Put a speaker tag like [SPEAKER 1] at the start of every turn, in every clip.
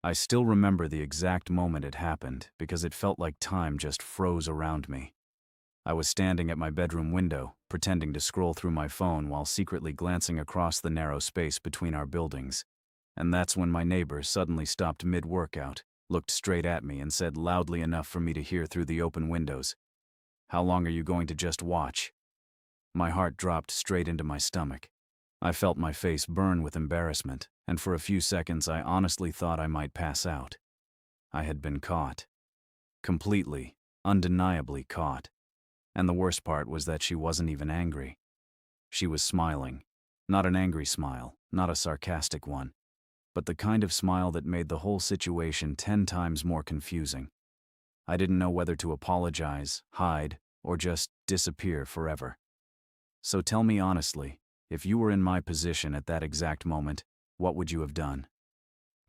[SPEAKER 1] I still remember the exact moment it happened because it felt like time just froze around me. I was standing at my bedroom window, pretending to scroll through my phone while secretly glancing across the narrow space between our buildings. And that's when my neighbor suddenly stopped mid-workout, looked straight at me and said loudly enough for me to hear through the open windows, "How long are you going to just watch?" My heart dropped straight into my stomach. I felt my face burn with embarrassment, and for a few seconds I honestly thought I might pass out. I had been caught. Completely, undeniably caught. And the worst part was that she wasn't even angry. She was smiling. Not an angry smile, not a sarcastic one, but the kind of smile that made the whole situation 10 times more confusing. I didn't know whether to apologize, hide, or just disappear forever. So tell me honestly, if you were in my position at that exact moment, what would you have done?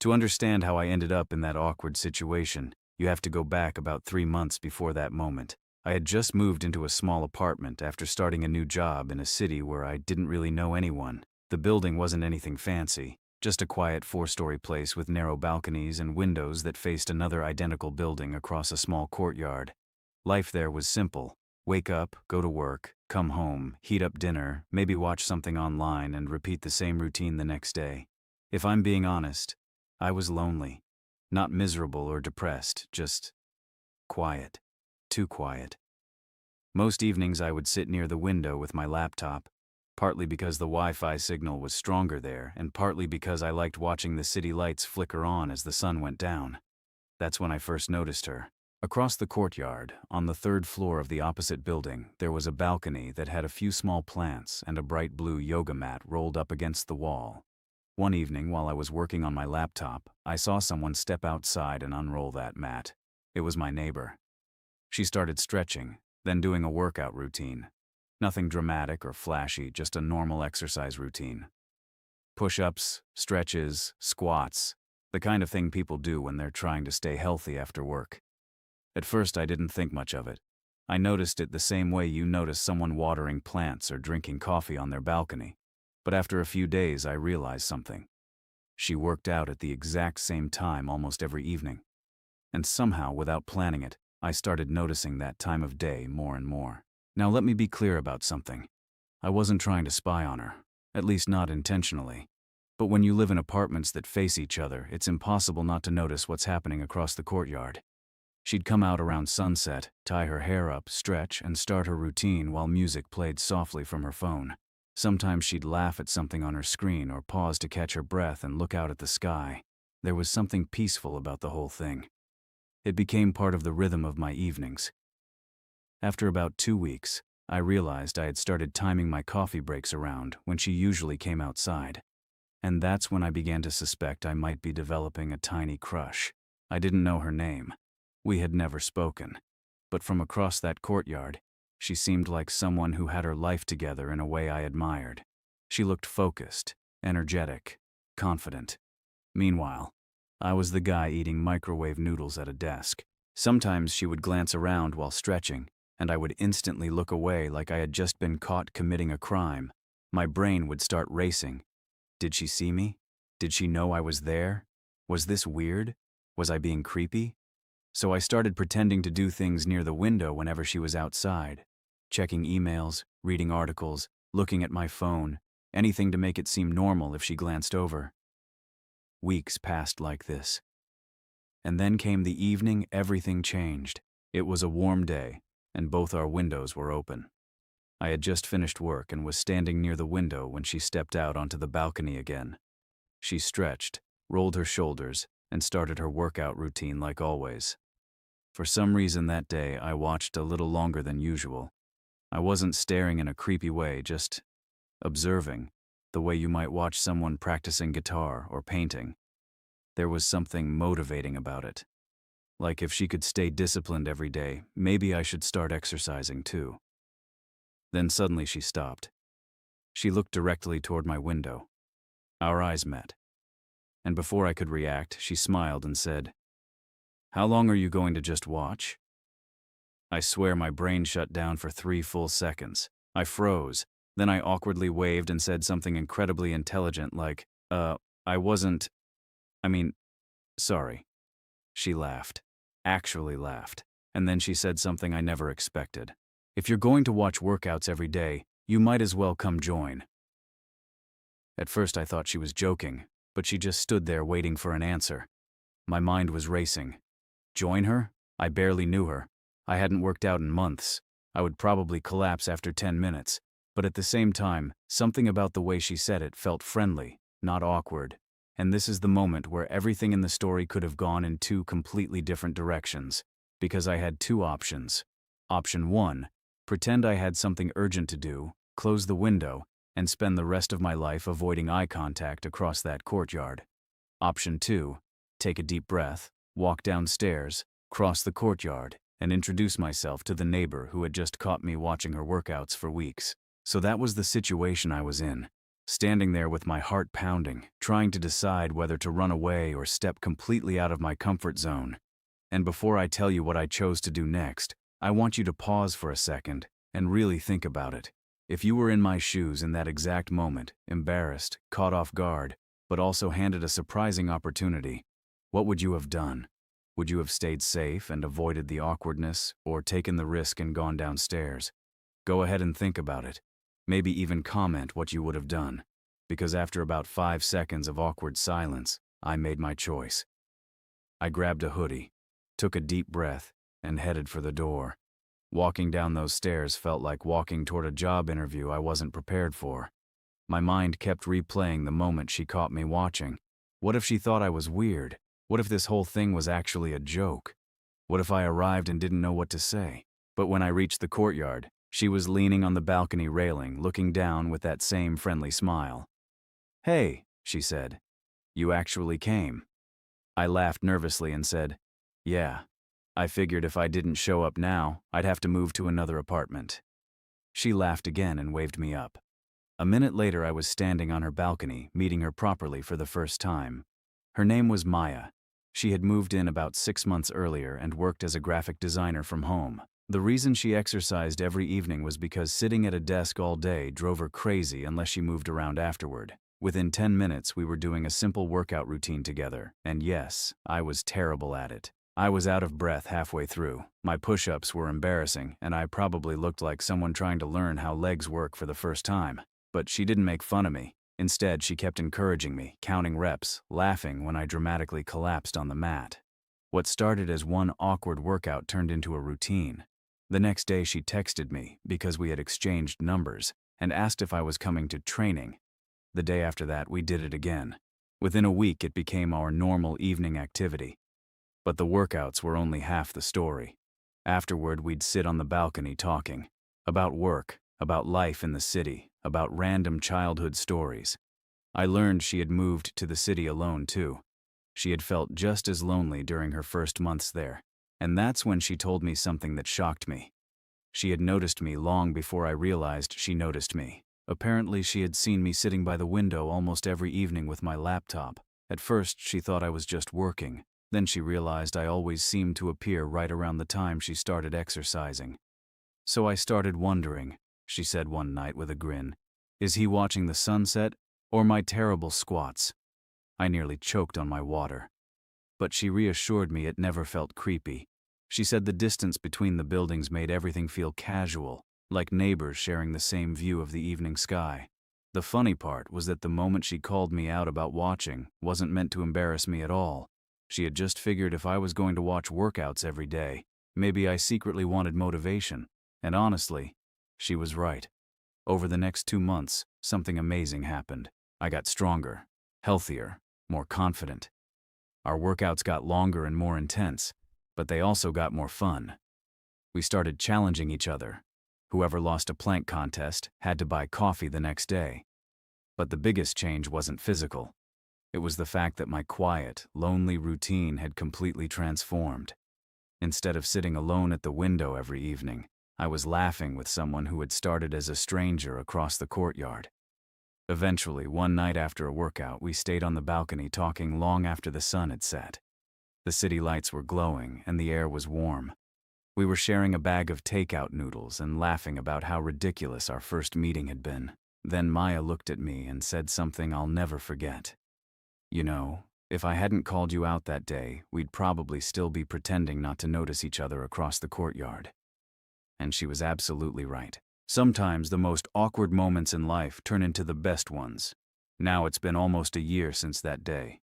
[SPEAKER 1] To understand how I ended up in that awkward situation, you have to go back about 3 months before that moment. I had just moved into a small apartment after starting a new job in a city where I didn't really know anyone. The building wasn't anything fancy, just a quiet 4-story place with narrow balconies and windows that faced another identical building across a small courtyard. Life there was simple. Wake up, go to work, come home, heat up dinner, maybe watch something online and repeat the same routine the next day. If I'm being honest, I was lonely. Not miserable or depressed, just quiet. Too quiet. Most evenings I would sit near the window with my laptop, partly because the Wi-Fi signal was stronger there and partly because I liked watching the city lights flicker on as the sun went down. That's when I first noticed her. Across the courtyard, on the 3rd floor of the opposite building, there was a balcony that had a few small plants and a bright blue yoga mat rolled up against the wall. One evening while I was working on my laptop, I saw someone step outside and unroll that mat. It was my neighbor. She started stretching, then doing a workout routine. Nothing dramatic or flashy, just a normal exercise routine. Push-ups, stretches, squats, the kind of thing people do when they're trying to stay healthy after work. At first I didn't think much of it. I noticed it the same way you notice someone watering plants or drinking coffee on their balcony. But after a few days I realized something. She worked out at the exact same time almost every evening. And somehow, without planning it, I started noticing that time of day more and more. Now let me be clear about something. I wasn't trying to spy on her, at least not intentionally. But when you live in apartments that face each other, it's impossible not to notice what's happening across the courtyard. She'd come out around sunset, tie her hair up, stretch, and start her routine while music played softly from her phone. Sometimes she'd laugh at something on her screen or pause to catch her breath and look out at the sky. There was something peaceful about the whole thing. It became part of the rhythm of my evenings. After about 2 weeks, I realized I had started timing my coffee breaks around when she usually came outside. And that's when I began to suspect I might be developing a tiny crush. I didn't know her name. We had never spoken. But from across that courtyard, she seemed like someone who had her life together in a way I admired. She looked focused, energetic, confident. Meanwhile, I was the guy eating microwave noodles at a desk. Sometimes she would glance around while stretching, and I would instantly look away like I had just been caught committing a crime. My brain would start racing. Did she see me? Did she know I was there? Was this weird? Was I being creepy? So I started pretending to do things near the window whenever she was outside. Checking emails, reading articles, looking at my phone, anything to make it seem normal if she glanced over. Weeks passed like this. And then came the evening everything changed. It was a warm day, and both our windows were open. I had just finished work and was standing near the window when she stepped out onto the balcony again. She stretched, rolled her shoulders, and started her workout routine like always. For some reason that day I watched a little longer than usual. I wasn't staring in a creepy way, just observing, the way you might watch someone practicing guitar or painting. There was something motivating about it. Like if she could stay disciplined every day, maybe I should start exercising too. Then suddenly she stopped. She looked directly toward my window. Our eyes met. And before I could react, she smiled and said, "How long are you going to just watch?" I swear my brain shut down for 3 full seconds. I froze. Then I awkwardly waved and said something incredibly intelligent like, I Sorry. She laughed. Actually laughed. And then she said something I never expected. If you're going to watch workouts every day, you might as well come join. At first I thought she was joking, but she just stood there waiting for an answer. My mind was racing. Join her? I barely knew her. I hadn't worked out in months. I would probably collapse after 10 minutes. But at the same time, something about the way she said it felt friendly, not awkward. And this is the moment where everything in the story could have gone in two completely different directions. Because I had two options. Option 1, pretend I had something urgent to do, close the window, and spend the rest of my life avoiding eye contact across that courtyard. Option 2, take a deep breath, walk downstairs, cross the courtyard, and introduce myself to the neighbor who had just caught me watching her workouts for weeks. So that was the situation I was in. Standing there with my heart pounding, trying to decide whether to run away or step completely out of my comfort zone. And before I tell you what I chose to do next, I want you to pause for a second and really think about it. If you were in my shoes in that exact moment, embarrassed, caught off guard, but also handed a surprising opportunity, what would you have done? Would you have stayed safe and avoided the awkwardness, or taken the risk and gone downstairs? Go ahead and think about it. Maybe even comment what you would have done. Because after about 5 seconds of awkward silence, I made my choice. I grabbed a hoodie, took a deep breath, and headed for the door. Walking down those stairs felt like walking toward a job interview I wasn't prepared for. My mind kept replaying the moment she caught me watching. What if she thought I was weird? What if this whole thing was actually a joke? What if I arrived and didn't know what to say? But when I reached the courtyard, she was leaning on the balcony railing, looking down with that same friendly smile. "Hey," she said, "you actually came." I laughed nervously and said, "Yeah. I figured if I didn't show up now, I'd have to move to another apartment." She laughed again and waved me up. A minute later I was standing on her balcony, meeting her properly for the first time. Her name was Maya. She had moved in about 6 months earlier and worked as a graphic designer from home. The reason she exercised every evening was because sitting at a desk all day drove her crazy unless she moved around afterward. Within 10 minutes we were doing a simple workout routine together, and yes, I was terrible at it. I was out of breath halfway through. My push-ups were embarrassing, and I probably looked like someone trying to learn how legs work for the first time. But she didn't make fun of me. Instead, she kept encouraging me, counting reps, laughing when I dramatically collapsed on the mat. What started as one awkward workout turned into a routine. The next day she texted me, because we had exchanged numbers, and asked if I was coming to training. The day after that, we did it again. Within a week, it became our normal evening activity. But the workouts were only half the story. Afterward, we'd sit on the balcony talking. About work, about life in the city, about random childhood stories. I learned she had moved to the city alone, too. She had felt just as lonely during her first months there. And that's when she told me something that shocked me. She had noticed me long before I realized she noticed me. Apparently, she had seen me sitting by the window almost every evening with my laptop. At first, she thought I was just working. Then she realized I always seemed to appear right around the time she started exercising. "So I started wondering," she said one night with a grin. "Is he watching the sunset or my terrible squats?" I nearly choked on my water. But she reassured me it never felt creepy. She said the distance between the buildings made everything feel casual, like neighbors sharing the same view of the evening sky. The funny part was that the moment she called me out about watching wasn't meant to embarrass me at all. She had just figured if I was going to watch workouts every day, maybe I secretly wanted motivation. And honestly, she was right. Over the next 2 months, something amazing happened. I got stronger, healthier, more confident. Our workouts got longer and more intense, but they also got more fun. We started challenging each other. Whoever lost a plank contest had to buy coffee the next day. But the biggest change wasn't physical. It was the fact that my quiet, lonely routine had completely transformed. Instead of sitting alone at the window every evening, I was laughing with someone who had started as a stranger across the courtyard. Eventually, one night after a workout, we stayed on the balcony talking long after the sun had set. The city lights were glowing and the air was warm. We were sharing a bag of takeout noodles and laughing about how ridiculous our first meeting had been. Then Maya looked at me and said something I'll never forget. "You know, If I hadn't called you out that day, we'd probably still be pretending not to notice each other across the courtyard. And she was absolutely right. Sometimes the most awkward moments in life turn into the best ones. Now it's been almost a year since that day.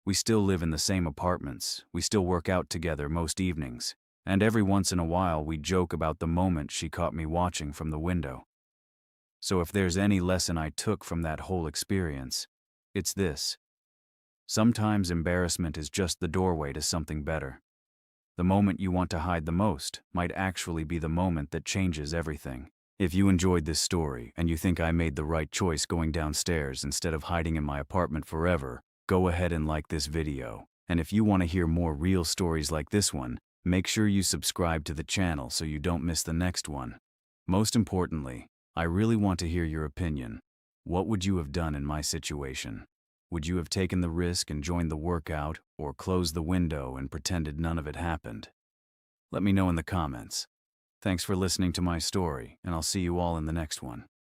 [SPEAKER 1] We still live in the same apartments, we still work out together most evenings, and every once in a while we joke about the moment she caught me watching from the window. So if there's any lesson I took from that whole experience, it's this. Sometimes embarrassment is just the doorway to something better. The moment you want to hide the most might actually be the moment that changes everything. If you enjoyed this story and you think I made the right choice going downstairs instead of hiding in my apartment forever, go ahead and like this video. And if you want to hear more real stories like this one, make sure you subscribe to the channel so you don't miss the next one. Most importantly, I really want to hear your opinion. What would you have done in my situation? Would you have taken the risk and joined the workout, or closed the window and pretended none of it happened? Let me know in the comments. Thanks for listening to my story, and I'll see you all in the next one.